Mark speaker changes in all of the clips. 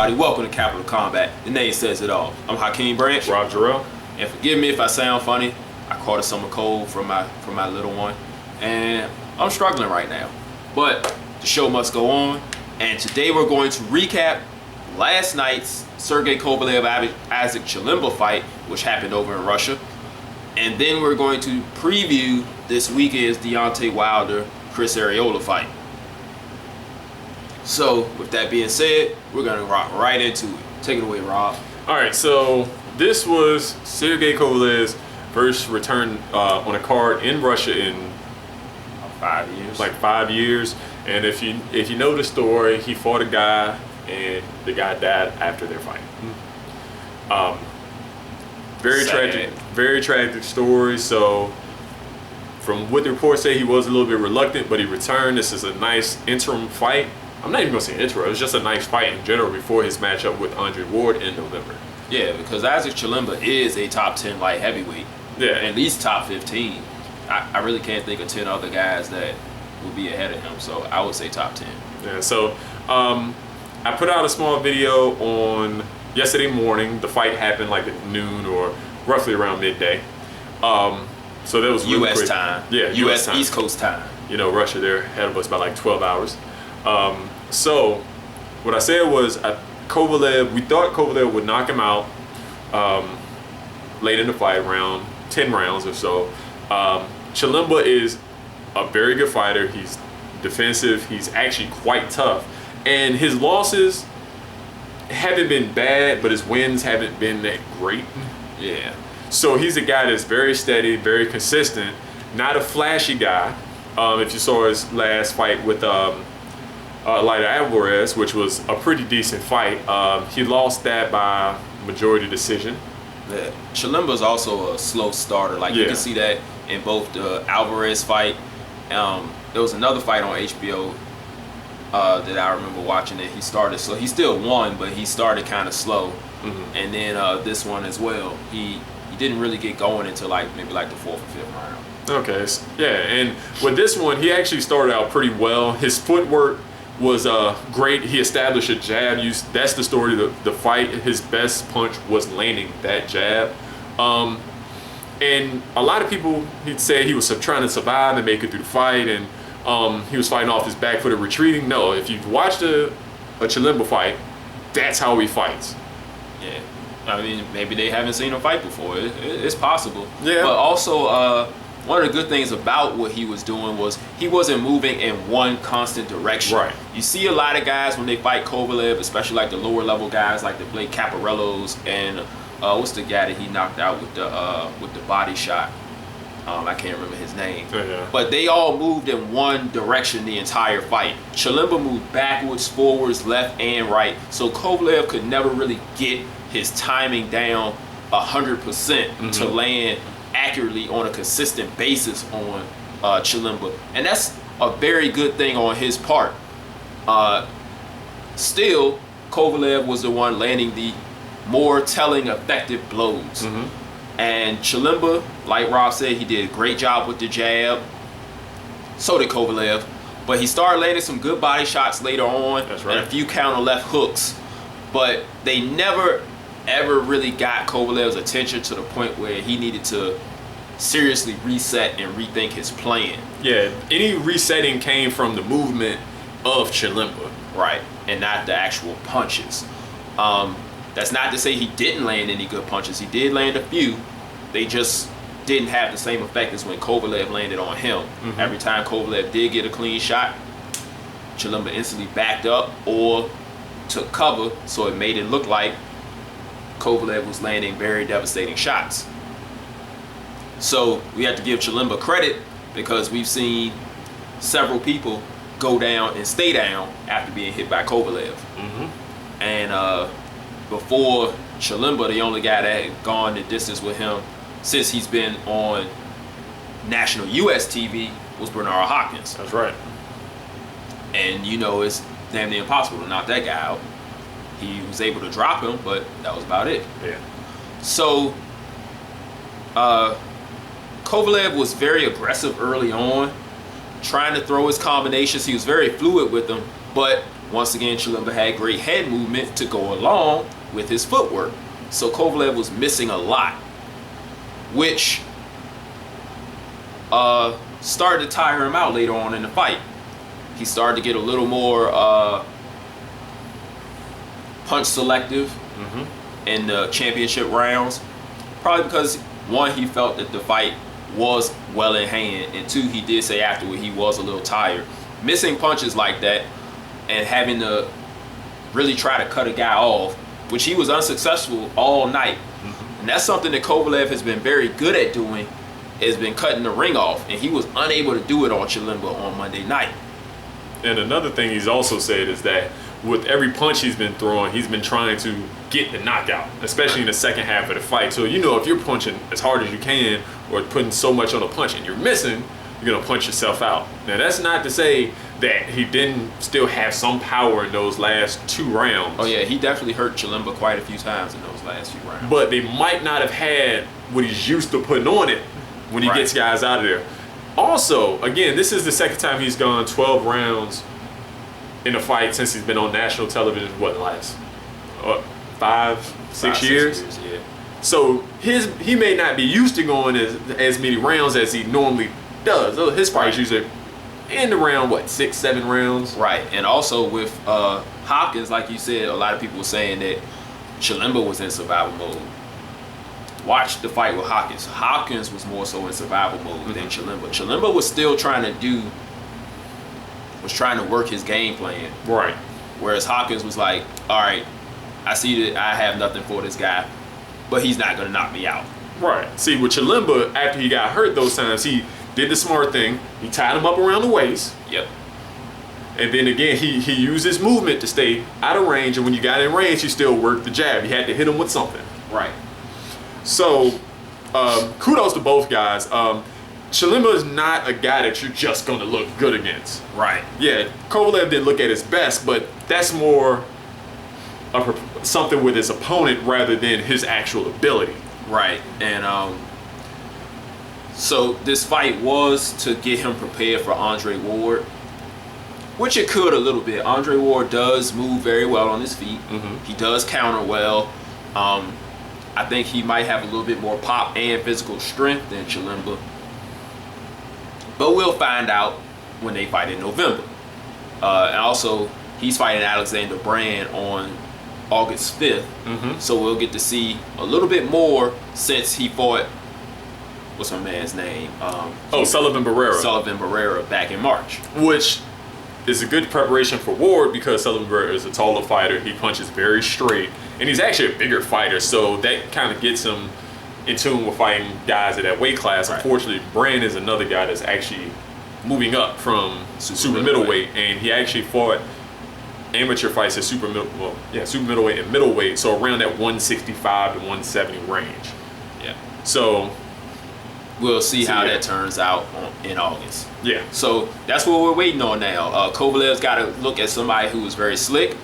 Speaker 1: everybody, welcome to Capital Combat. The name says it all. I'm Hakeem Branch.
Speaker 2: Rob Jarrell.
Speaker 1: And forgive me if I sound funny. I caught a summer cold from my little one, and I'm struggling right now. But the show must go on, and today we're going to recap last night's Sergey Kovalev-Chilemba fight, which happened over in Russia. And then we're going to preview this weekend's Deontay Wilder-Arreola fight. So, with that being said, we're going to rock right into it. Take it away, Rob.
Speaker 2: All right, so this was Sergey Kovalev's first return on a card in Russia in
Speaker 1: 5 years.
Speaker 2: Like 5 years. And if you know the story, he fought a guy, and the guy died after their fight. Very tragic story. So, from what the reports say, he was a little bit reluctant, but he returned. This is a nice interim fight. I'm not even gonna say intro. It was just a nice fight in general before his matchup with Andre Ward in November.
Speaker 1: Yeah, because Chilemba is a top 10 light heavyweight.
Speaker 2: Yeah,
Speaker 1: at least top 15. I really can't think of 10 other guys that will be ahead of him. So I would say top 10.
Speaker 2: Yeah. So I put out a small video on yesterday morning. The fight happened like at noon or roughly around midday. So that was really
Speaker 1: U.S.
Speaker 2: quick.
Speaker 1: time.
Speaker 2: Yeah,
Speaker 1: U.S.
Speaker 2: time.
Speaker 1: East Coast time.
Speaker 2: You know, Russia, they're ahead of us by like 12 hours. So what I said was Kovalev, we thought Kovalev would knock him out late in the fight, around 10 rounds or so. Chilemba is a very good fighter. He's defensive. He's actually quite tough. And his losses haven't been bad, but his wins haven't been that great.
Speaker 1: Yeah.
Speaker 2: So he's a guy that's very steady, very consistent, not a flashy guy. If you saw his last fight with Wilder-Arreola, which was a pretty decent fight, he lost that by majority decision.
Speaker 1: Yeah. Chilemba is also a slow starter. Like you can see that in both the Alvarez fight. There was another fight on HBO that I remember watching that he started. So he still won, but he started kind of slow. And then this one as well. He didn't really get going until maybe the 4th or 5th round.
Speaker 2: Okay, yeah, and with this one, he actually started out pretty well. His footwork was great. He established a jab. That's the story of the fight. His best punch was landing that jab. And a lot of people, he'd say he was trying to survive and make it through the fight, and he was fighting off his back foot and retreating. No, if you've watched a Chilemba fight, that's how he fights.
Speaker 1: Yeah. I mean, maybe they haven't seen him fight before. It's possible.
Speaker 2: Yeah.
Speaker 1: But also, one of the good things about what he was doing was he wasn't moving in one constant direction.
Speaker 2: Right.
Speaker 1: You see a lot of guys when they fight Kovalev, especially like the lower level guys like the Blake Caparellos and what's the guy that he knocked out with the body shot? I can't remember his name.
Speaker 2: Yeah.
Speaker 1: But they all moved in one direction the entire fight. Chilemba moved backwards, forwards, left, and right. So Kovalev could never really get his timing down 100% to land accurately on a consistent basis on Chilemba. And that's a very good thing on his part. Still, Kovalev was the one landing the more telling, effective blows. And Chilemba, like Rob said, he did a great job with the jab. So did Kovalev. But he started landing some good body shots later on.
Speaker 2: That's right.
Speaker 1: And a few counter left hooks. But they never, ever really got Kovalev's attention to the point where he needed to seriously reset and rethink his plan.
Speaker 2: Yeah, any resetting came from the movement of Chilemba.
Speaker 1: Right, and not the actual punches. That's not to say he didn't land any good punches. He did land a few. They just didn't have the same effect as when Kovalev landed on him. Every time Kovalev did get a clean shot, Chilemba instantly backed up or took cover, so it made it look like Kovalev was landing very devastating shots. So we have to give Chilemba credit because we've seen several people go down and stay down after being hit by Kovalev. And before Chilemba, the only guy that had gone the distance with him since he's been on national U.S. TV was Bernard Hopkins.
Speaker 2: That's right.
Speaker 1: And you know, it's damn near impossible to knock that guy out. He was able to drop him, but that was about it.
Speaker 2: Yeah.
Speaker 1: So Kovalev was very aggressive early on, trying to throw his combinations. He was very fluid with them, but once again, Chilemba had great head movement to go along with his footwork. So Kovalev was missing a lot, which started to tire him out later on in the fight. He started to get a little more punch selective in the championship rounds. Probably because, one, he felt that the fight was well in hand, and two, he did say afterward he was a little tired. Missing punches like that and having to really try to cut a guy off, which he was unsuccessful all night. And that's something that Kovalev has been very good at doing, has been cutting the ring off, and he was unable to do it on Chilemba on Monday night.
Speaker 2: And another thing he's also said is that with every punch he's been throwing, he's been trying to get the knockout, especially in the second half of the fight. So, if you're punching as hard as you can or putting so much on a punch and you're missing, you're going to punch yourself out. Now, that's not to say that he didn't still have some power in those last 2 rounds.
Speaker 1: Oh, yeah, he definitely hurt Chilemba quite a few times in those last few rounds.
Speaker 2: But they might not have had what he's used to putting on it when he gets guys out of there. Also, again, this is the second time he's gone 12 rounds in a fight since he's been on national television. What, last 5, 6 years?
Speaker 1: Yeah.
Speaker 2: So he may not be used to going as many rounds as he normally does. His fights usually end around 6, 7 rounds.
Speaker 1: Right, and also with Hopkins, like you said, a lot of people were saying that Chilemba was in survival mode. Watch the fight with Hopkins. Hopkins was more so in survival mode than Chilemba. Chilemba was still trying to work his game plan.
Speaker 2: Right.
Speaker 1: Whereas Hopkins was like, all right, I see that I have nothing for this guy, but he's not going to knock me out.
Speaker 2: Right. See, with Chilemba, after he got hurt those times, he did the smart thing. He tied him up around the waist.
Speaker 1: Yep.
Speaker 2: And then again, he used his movement to stay out of range. And when you got in range, you still worked the jab. You had to hit him with something.
Speaker 1: Right.
Speaker 2: So, kudos to both guys. Chilemba is not a guy that you're just going to look good against.
Speaker 1: Right.
Speaker 2: Yeah, Kovalev didn't look at his best, but that's more of something with his opponent rather than his actual ability.
Speaker 1: Right. And so this fight was to get him prepared for Andre Ward, which it could a little bit. Andre Ward does move very well on his feet. He does counter well. I think he might have a little bit more pop and physical strength than Chilemba. But we'll find out when they fight in November. And also, he's fighting Alexander Brand on August 5th. So we'll get to see a little bit more since he fought, what's my man's name?
Speaker 2: Sullivan Barrera.
Speaker 1: Sullivan Barrera back in March.
Speaker 2: Which is a good preparation for Ward because Sullivan Barrera is a taller fighter. He punches very straight. And he's actually a bigger fighter, so that kind of gets him in tune with fighting guys at that weight class.
Speaker 1: Right.
Speaker 2: Unfortunately, Brand is another guy that's actually moving up from super middleweight, and he actually fought amateur fights at super middleweight and middleweight, so around that 165 to 170 range.
Speaker 1: Yeah.
Speaker 2: So
Speaker 1: we'll see how that turns out in August.
Speaker 2: Yeah.
Speaker 1: So that's what we're waiting on now. Kovalev's got to look at somebody who was very slick,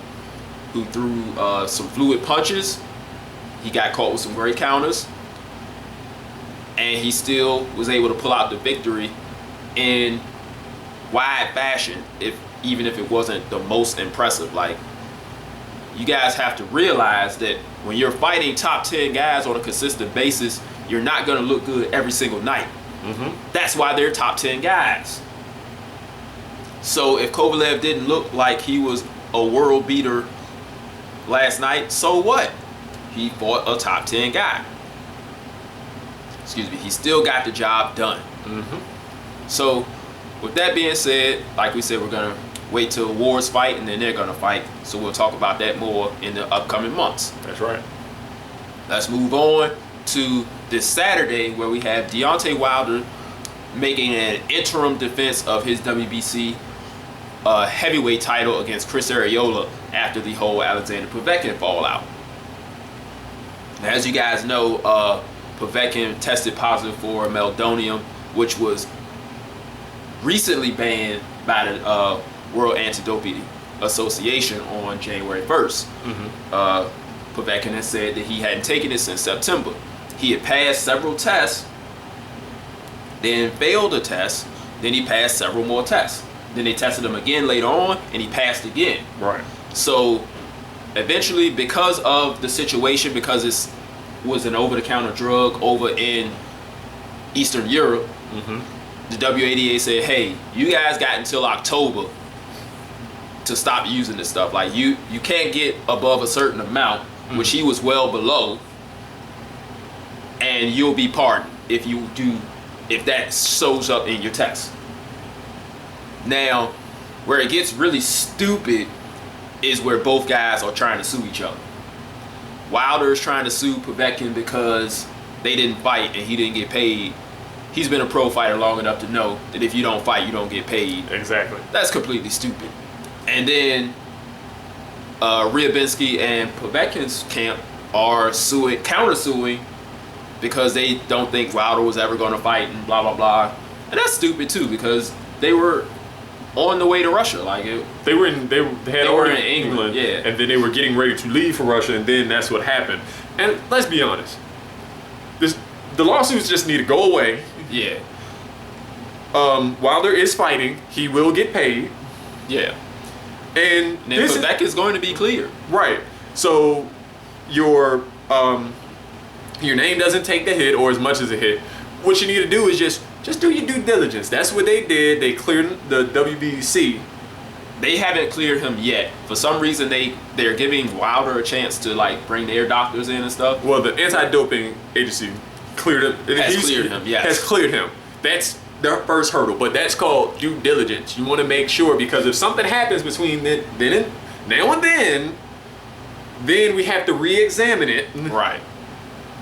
Speaker 1: who threw some fluid punches. He got caught with some great counters, and he still was able to pull out the victory in wide fashion, even if it wasn't the most impressive. Like, you guys have to realize that when you're fighting top 10 guys on a consistent basis, you're not going to look good every single night. That's why they're top 10 guys. So if Kovalev didn't look like he was a world beater last night, so what? He fought a top 10 guy. Excuse me, he still got the job done. So with that being said, like we said, we're gonna wait till Ward's fight and then they're gonna fight. So we'll talk about that more in the upcoming months.
Speaker 2: That's right.
Speaker 1: Let's move on to this Saturday where we have Deontay Wilder making an interim defense of his WBC heavyweight title against Chris Arreola after the whole Alexander Povetkin fallout. Now, as you guys know, Povetkin tested positive for meldonium, which was recently banned by the World Anti-Doping Association on January 1st. Povetkin has said that he hadn't taken it since September. He had passed several tests, then failed a test, then he passed several more tests. Then they tested him again later on, and he passed again.
Speaker 2: Right.
Speaker 1: So eventually, because of the situation, because it was an over-the-counter drug over in Eastern Europe, the WADA said, hey, you guys got until October to stop using this stuff. Like, you can't get above a certain amount, which he was well below, and you'll be pardoned if that shows up in your test. Now, where it gets really stupid is where both guys are trying to sue each other. Wilder is trying to sue Povetkin because they didn't fight and he didn't get paid. He's been a pro fighter long enough to know that if you don't fight, you don't get paid.
Speaker 2: Exactly.
Speaker 1: That's completely stupid. And then Ryabinski and Povetkin's camp are countersuing because they don't think Wilder was ever going to fight and blah, blah, blah. And that's stupid too, because they were on the way to Russia. Like
Speaker 2: they were in England,
Speaker 1: yeah.
Speaker 2: And then they were getting ready to leave for Russia, and then that's what happened. And let's be honest, the lawsuits just need to go away.
Speaker 1: Yeah.
Speaker 2: Wilder is fighting. He will get paid.
Speaker 1: Yeah.
Speaker 2: And
Speaker 1: then Povetkin's going to be cleared.
Speaker 2: Right. So your name doesn't take the hit or as much as a hit. What you need to do is just do your due diligence. That's what they did. They cleared the WBC.
Speaker 1: They haven't cleared him yet. For some reason, they're giving Wilder a chance to like bring their doctors in and stuff.
Speaker 2: Well, the anti-doping agency cleared him.
Speaker 1: Has cleared him. Yes.
Speaker 2: Has cleared him. That's their first hurdle, but that's called due diligence. You want to make sure, because if something happens between now and then we have to re-examine it.
Speaker 1: Right.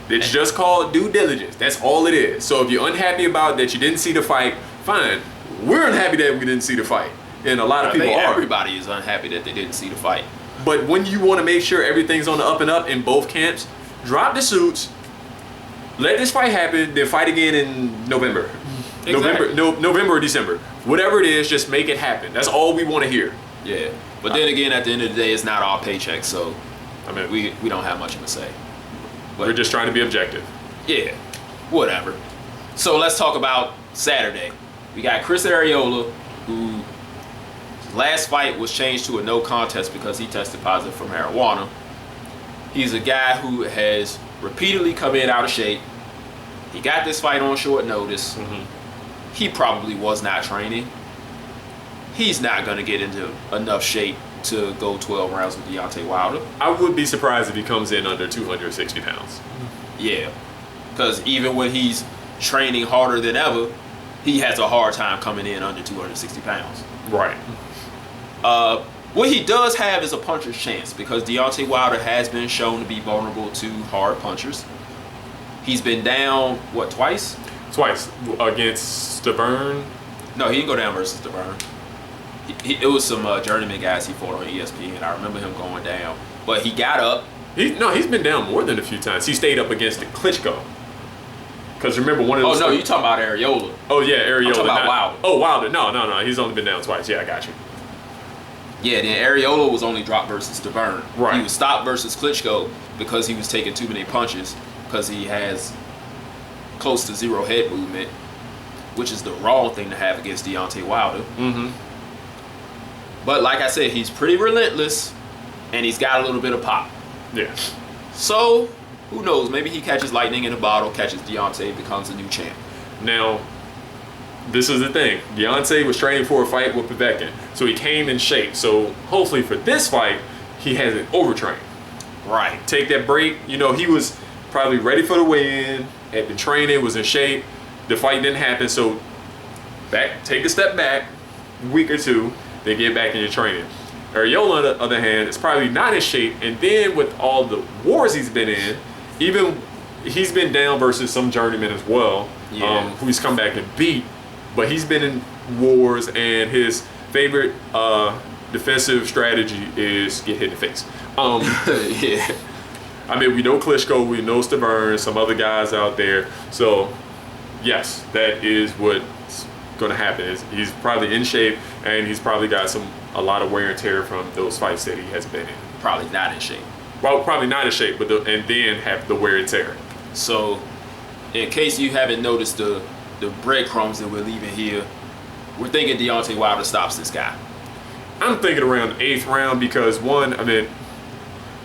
Speaker 2: It's just called due diligence. That's all it is. So if you're unhappy about that you didn't see the fight, fine. We're unhappy that we didn't see the fight, and a lot of people are.
Speaker 1: Everybody is unhappy that they didn't see the fight.
Speaker 2: But when you want to make sure everything's on the up and up in both camps, drop the suits, let this fight happen, then fight again in November.
Speaker 1: Exactly.
Speaker 2: November or December. Whatever it is, just make it happen. That's all we want to hear.
Speaker 1: Yeah. But then again, at the end of the day, it's not our paycheck, so
Speaker 2: I mean,
Speaker 1: we don't have much of a say.
Speaker 2: But we're just trying to be objective.
Speaker 1: Yeah. Whatever. So let's talk about Saturday. We got Chris Arreola, who last fight was changed to a no contest because he tested positive for marijuana. He's a guy who has repeatedly come in out of shape. He got this fight on short notice. He probably was not training. He's not going to get into enough shape to go 12 rounds with Deontay Wilder.
Speaker 2: I would be surprised if he comes in under 260 pounds.
Speaker 1: Yeah. Because even when he's training harder than ever, he has a hard time coming in under 260 pounds.
Speaker 2: Right.
Speaker 1: What he does have is a puncher's chance, because Deontay Wilder has been shown to be vulnerable to hard punchers. He's been down, what, twice?
Speaker 2: Twice. Against Stavern?
Speaker 1: No, he didn't go down versus Stavern. It was some journeyman guys he fought on ESPN. I remember him going down. But he got up.
Speaker 2: He's been down more than a few times. He stayed up against the Klitschko. Because remember, one of those...
Speaker 1: Oh, no, you talking about Arreola.
Speaker 2: Oh, yeah, Arreola.
Speaker 1: I'm talking about Wilder.
Speaker 2: Oh, Wilder. No. He's only been down twice. Yeah, I got you.
Speaker 1: Yeah, then Arreola was only dropped versus Stavern.
Speaker 2: Right.
Speaker 1: He was stopped versus Klitschko because he was taking too many punches, because he has close to zero head movement, which is the wrong thing to have against Deontay Wilder. But like I said, he's pretty relentless, and he's got a little bit of pop.
Speaker 2: Yeah.
Speaker 1: So, who knows? Maybe he catches lightning in a bottle, catches Deontay, becomes a new champ.
Speaker 2: Now, this is the thing. Deontay was training for a fight with Povetkin, so he came in shape. So hopefully for this fight, he hasn't overtrained.
Speaker 1: Right.
Speaker 2: Take that break. You know, he was probably ready for the weigh-in, had been training, was in shape. The fight didn't happen, so take a step back, a week or two, then get back in your training. Arreola, on the other hand, is probably not in shape, and then with all the wars he's been in, even he's been down versus some journeyman as well, who he's come back and beat, but he's been in wars, and his favorite defensive strategy is get hit in the face.
Speaker 1: Yeah.
Speaker 2: I mean, we know Klitschko, we know Stavern, some other guys out there. So, yes, that is what's going to happen. He's probably in shape, and he's probably got a lot of wear and tear from those fights that he has been in.
Speaker 1: Probably not in shape.
Speaker 2: Well, probably not in shape, but and then have the wear and tear.
Speaker 1: So, in case you haven't noticed the breadcrumbs that we're leaving here, we're thinking Deontay Wilder stops this guy?
Speaker 2: I'm thinking around the 8th round because one, I mean,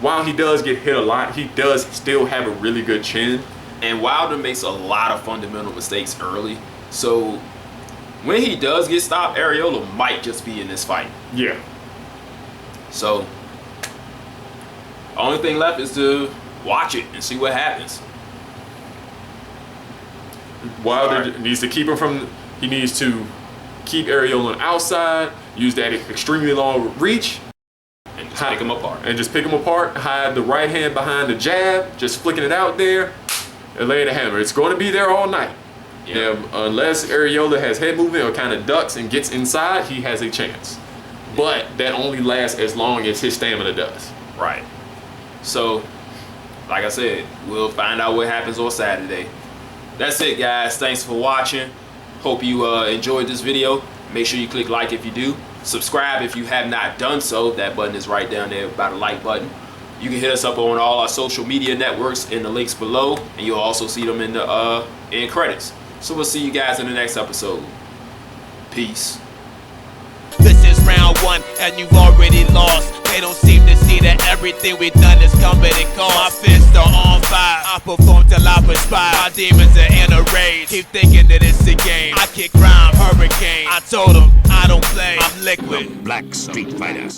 Speaker 2: while he does get hit a lot, he does still have a really good chin.
Speaker 1: And Wilder makes a lot of fundamental mistakes early. So when he does get stopped, Arreola might just be in this fight.
Speaker 2: Yeah.
Speaker 1: So only thing left is to watch it and see what happens.
Speaker 2: Wilder needs to keep him from, he needs to keep Arreola on the outside, use that extremely long reach.
Speaker 1: And just pick him apart.
Speaker 2: And just pick him apart, hide the right hand behind the jab, just flicking it out there, and lay the hammer. It's going to be there all night. Yeah. Unless Arreola has head movement or kind of ducks and gets inside, he has a chance. But that only lasts as long as his stamina does.
Speaker 1: Right. So, like I said, we'll find out what happens on Saturday. That's it, guys. Thanks for watching. Hope you enjoyed this video. Make sure you click like if you do. Subscribe if you have not done so. That button is right down there by the like button. You can hit us up on all our social media networks in the links below, and you'll also see them in the end credits. So we'll see you guys in the next episode. Peace.
Speaker 3: This is round 1 and you've already lost. They don't seem to see that everything we've done is coming and cost. My fists are on fire, I perform till I perspire. My demons are in a rage, keep thinking that it's a game. I kick rhyme, hurricane, I told them I don't play, I'm liquid.
Speaker 4: Black Street Fighter.